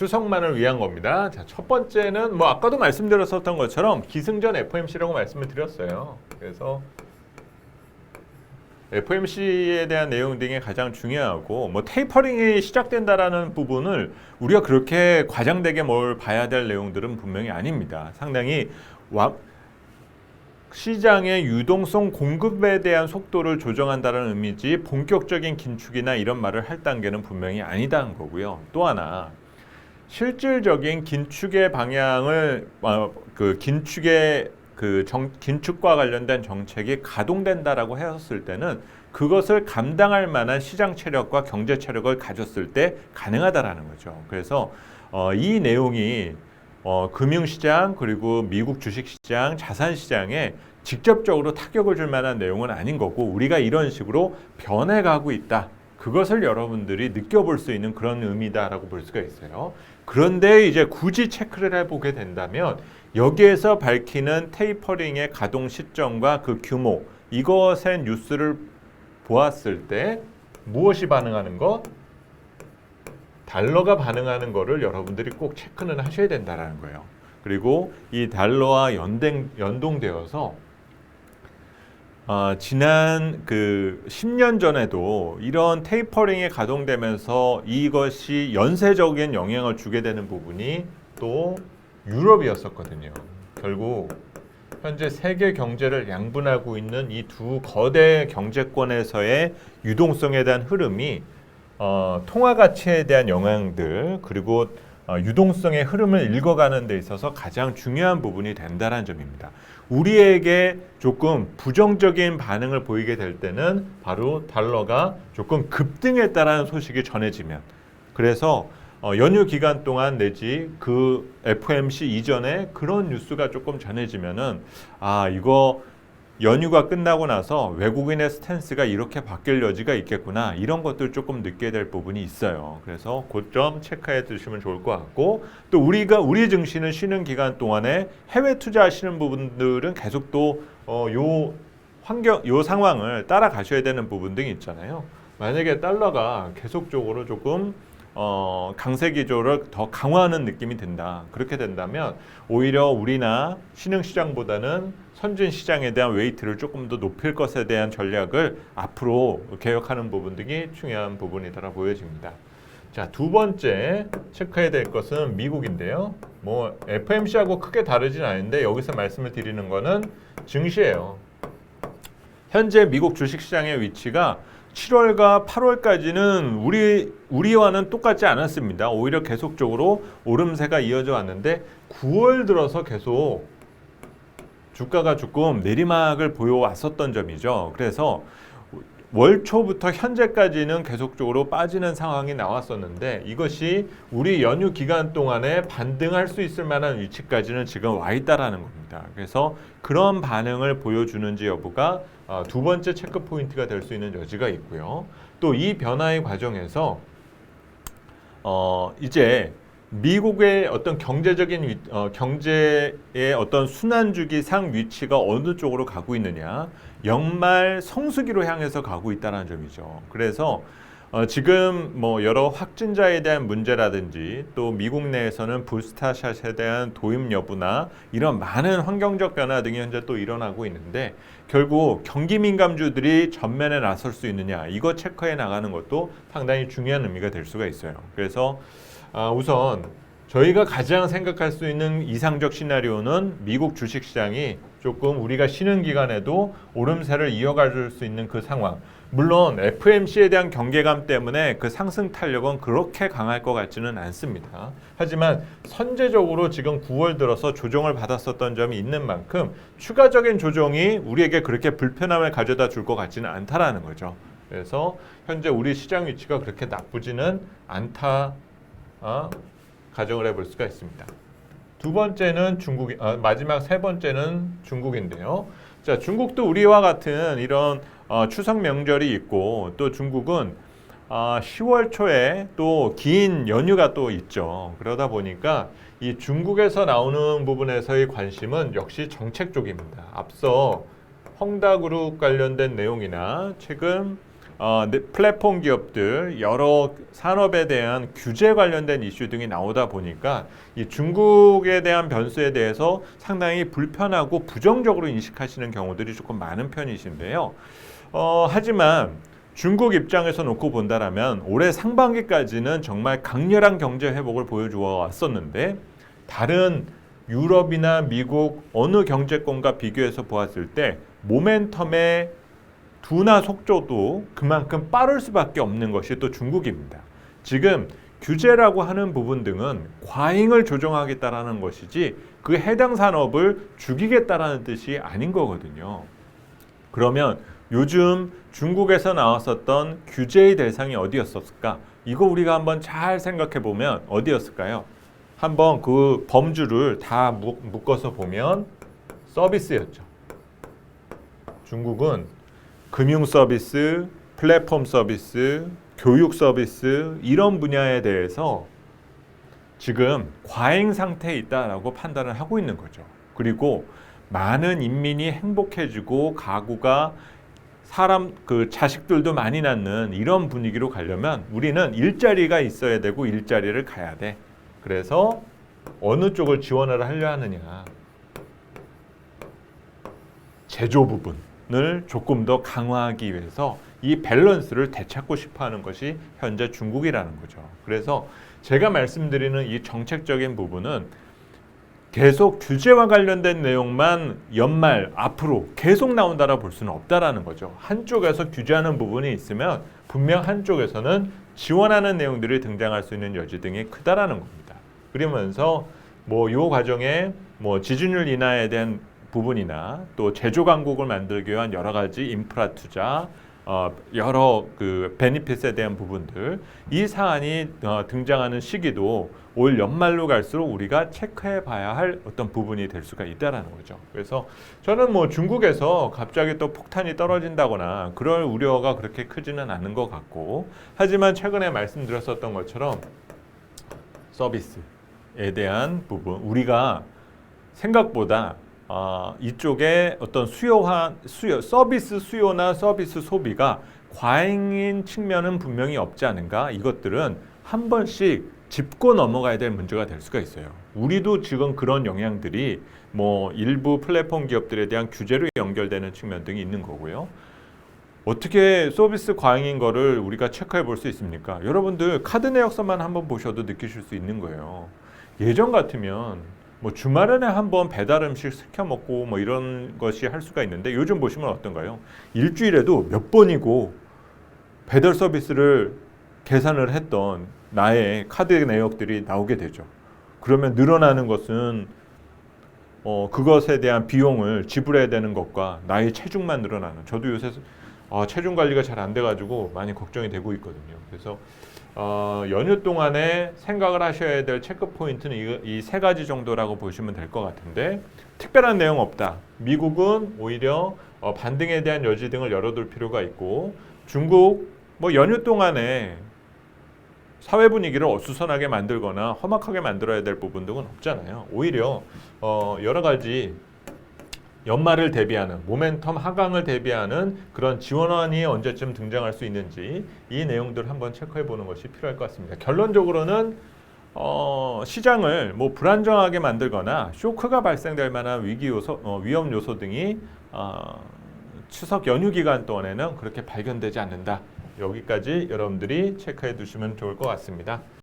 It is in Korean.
추석만을 위한 겁니다. 자, 첫 번째는 뭐 아까도 말씀드렸었던 것처럼 기승전 FOMC라고 말씀을 드렸어요. 그래서 FOMC에 대한 내용 등이 가장 중요하고 뭐 테이퍼링이 시작된다라는 부분을 우리가 그렇게 과장되게 뭘 봐야 될 내용들은 분명히 아닙니다. 상당히 시장의 유동성 공급에 대한 속도를 조정한다는 의미지 본격적인 긴축이나 이런 말을 할 단계는 분명히 아니다는 거고요. 또 하나 실질적인 긴축의 방향을 긴축과 관련된 정책이 가동된다라고 했을 때는 그것을 감당할 만한 시장 체력과 경제 체력을 가졌을 때 가능하다라는 거죠. 그래서 이 내용이 금융시장 그리고 미국 주식시장, 자산시장에 직접적으로 타격을 줄 만한 내용은 아닌 거고 우리가 이런 식으로 변해가고 있다. 그것을 여러분들이 느껴볼 수 있는 그런 의미다라고 볼 수가 있어요. 그런데 이제 굳이 체크를 해보게 된다면 여기에서 밝히는 테이퍼링의 가동 시점과 그 규모 이것의 뉴스를 보았을 때 무엇이 반응하는 것? 달러가 반응하는 거를 여러분들이 꼭 체크는 하셔야 된다는 거예요. 그리고 이 달러와 연동되어서 지난 10년 전에도 이런 테이퍼링이 가동되면서 이것이 연쇄적인 영향을 주게 되는 부분이 또 유럽이었었거든요. 결국 현재 세계 경제를 양분하고 있는 이 두 거대 경제권에서의 유동성에 대한 흐름이 통화 가치에 대한 영향들 그리고 유동성의 흐름을 읽어가는 데 있어서 가장 중요한 부분이 된다는 점입니다. 우리에게 조금 부정적인 반응을 보이게 될 때는 바로 달러가 조금 급등했다라는 소식이 전해지면 그래서 연휴 기간 동안 내지 그 FOMC 이전에 그런 뉴스가 조금 전해지면은 이거 연휴가 끝나고 나서 외국인의 스탠스가 이렇게 바뀔 여지가 있겠구나 이런 것들 조금 느끼게 될 부분이 있어요. 그래서 고점 체크해 두시면 좋을 것 같고 또 우리 증시는 쉬는 기간 동안에 해외 투자하시는 부분들은 계속 또 요 상황을 따라가셔야 되는 부분 등이 있잖아요. 만약에 달러가 계속적으로 조금 강세 기조를 더 강화하는 느낌이 든다. 그렇게 된다면 오히려 우리나 신흥시장보다는 선진시장에 대한 웨이트를 조금 더 높일 것에 대한 전략을 앞으로 개혁하는 부분 등이 중요한 부분이더라 보여집니다. 자, 두 번째 체크해야 될 것은 미국인데요. 뭐 FOMC하고 크게 다르진 않은데 여기서 말씀을 드리는 거는 증시예요. 현재 미국 주식시장의 위치가 7월과 8월까지는 우리와는 똑같지 않았습니다. 오히려 계속적으로 오름세가 이어져 왔는데 9월 들어서 계속 주가가 조금 내리막을 보여왔었던 점이죠. 그래서 월 초부터 현재까지는 계속적으로 빠지는 상황이 나왔었는데 이것이 우리 연휴 기간 동안에 반등할 수 있을 만한 위치까지는 지금 와 있다라는 겁니다. 그래서 그런 반응을 보여주는지 여부가 두 번째 체크 포인트가 될 수 있는 여지가 있고요. 또 이 변화의 과정에서 이제 미국의 어떤 경제의 어떤 순환주기 상 위치가 어느 쪽으로 가고 있느냐 연말 성수기로 향해서 가고 있다는 점이죠. 그래서 지금 뭐 여러 확진자에 대한 문제라든지 또 미국 내에서는 부스터샷에 대한 도입 여부나 이런 많은 환경적 변화 등이 현재 또 일어나고 있는데 결국 경기 민감주들이 전면에 나설 수 있느냐 이거 체크해 나가는 것도 상당히 중요한 의미가 될 수가 있어요. 그래서 우선 저희가 가장 생각할 수 있는 이상적 시나리오는 미국 주식시장이 조금 우리가 쉬는 기간에도 오름세를 이어갈 수 있는 그 상황. 물론 FOMC에 대한 경계감 때문에 그 상승 탄력은 그렇게 강할 것 같지는 않습니다. 하지만 선제적으로 지금 9월 들어서 조정을 받았었던 점이 있는 만큼 추가적인 조정이 우리에게 그렇게 불편함을 가져다 줄 것 같지는 않다라는 거죠. 그래서 현재 우리 시장 위치가 그렇게 나쁘지는 않다. 가정을 해볼 수가 있습니다. 두 번째는 마지막 세 번째는 중국인데요. 자, 중국도 우리와 같은 이런 추석 명절이 있고 또 중국은 10월 초에 또 긴 연휴가 또 있죠. 그러다 보니까 이 중국에서 나오는 부분에서의 관심은 역시 정책 쪽입니다. 앞서 헝다그룹 관련된 내용이나 최근 플랫폼 기업들 여러 산업에 대한 규제 관련된 이슈 등이 나오다 보니까 이 중국에 대한 변수에 대해서 상당히 불편하고 부정적으로 인식하시는 경우들이 조금 많은 편이신데요. 하지만 중국 입장에서 놓고 본다라면 올해 상반기까지는 정말 강렬한 경제 회복을 보여주어 왔었는데 다른 유럽이나 미국 어느 경제권과 비교해서 보았을 때 모멘텀의 둔화 속도도 그만큼 빠를 수밖에 없는 것이 또 중국입니다. 지금 규제라고 하는 부분 등은 과잉을 조정하겠다라는 것이지 그 해당 산업을 죽이겠다라는 뜻이 아닌 거거든요. 그러면 요즘 중국에서 나왔었던 규제의 대상이 어디였을까? 이거 우리가 한번 잘 생각해 보면 어디였을까요? 한번 그 범주를 다 묶어서 보면 서비스였죠. 중국은 금융 서비스, 플랫폼 서비스, 교육 서비스 이런 분야에 대해서 지금 과잉 상태에 있다라고 판단을 하고 있는 거죠. 그리고 많은 인민이 행복해지고 가구가 사람 그 자식들도 많이 낳는 이런 분위기로 가려면 우리는 일자리가 있어야 되고 일자리를 가야 돼. 그래서 어느 쪽을 지원을 하려 하느냐. 제조 부분을 조금 더 강화하기 위해서 이 밸런스를 되찾고 싶어하는 것이 현재 중국이라는 거죠. 그래서 제가 말씀드리는 이 정책적인 부분은 계속 규제와 관련된 내용만 연말 앞으로 계속 나온다라 볼 수는 없다라는 거죠. 한쪽에서 규제하는 부분이 있으면 분명 한쪽에서는 지원하는 내용들이 등장할 수 있는 여지 등이 크다라는 겁니다. 그러면서 뭐 요 과정에 뭐 지준율 인하에 대한 부분이나 또 제조 강국을 만들기 위한 여러 가지 인프라 투자, 여러 그 베니핏에 대한 부분들 이 사안이 등장하는 시기도 올 연말로 갈수록 우리가 체크해 봐야 할 어떤 부분이 될 수가 있다라는 거죠. 그래서 저는 뭐 중국에서 갑자기 또 폭탄이 떨어진다거나 그럴 우려가 그렇게 크지는 않은 것 같고 하지만 최근에 말씀드렸었던 것처럼 서비스에 대한 부분 우리가 생각보다 이쪽에 어떤 서비스 수요나 서비스 소비가 과잉인 측면은 분명히 없지 않은가. 이것들은 한 번씩 짚고 넘어가야 될 문제가 될 수가 있어요. 우리도 지금 그런 영향들이 뭐 일부 플랫폼 기업들에 대한 규제로 연결되는 측면 등이 있는 거고요. 어떻게 서비스 과잉인 거를 우리가 체크해 볼 수 있습니까? 여러분들 카드 내역서만 한번 보셔도 느끼실 수 있는 거예요. 예전 같으면 뭐 주말에 한번 배달 음식 시켜 먹고 뭐 이런 것이 할 수가 있는데 요즘 보시면 어떤가요? 일주일에도 몇 번이고 배달 서비스를 계산을 했던 나의 카드 내역들이 나오게 되죠. 그러면 늘어나는 것은 그것에 대한 비용을 지불해야 되는 것과 나의 체중만 늘어나는. 저도 요새 체중 관리가 잘 안 돼가지고 많이 걱정이 되고 있거든요. 그래서 연휴 동안에 생각을 하셔야 될 체크 포인트는 이 세 가지 정도라고 보시면 될 것 같은데 특별한 내용 없다. 미국은 오히려 반등에 대한 여지 등을 열어둘 필요가 있고 중국 뭐 연휴 동안에 사회 분위기를 어수선하게 만들거나 험악하게 만들어야 될 부분 등은 없잖아요. 오히려 여러 가지 연말을 대비하는 모멘텀 하강을 대비하는 그런 지원안이 언제쯤 등장할 수 있는지 이 내용들을 한번 체크해 보는 것이 필요할 것 같습니다. 결론적으로는 시장을 뭐 불안정하게 만들거나 쇼크가 발생될 만한 위기 요소, 위험 요소 등이 추석 연휴 기간 동안에는 그렇게 발견되지 않는다. 여기까지 여러분들이 체크해 두시면 좋을 것 같습니다.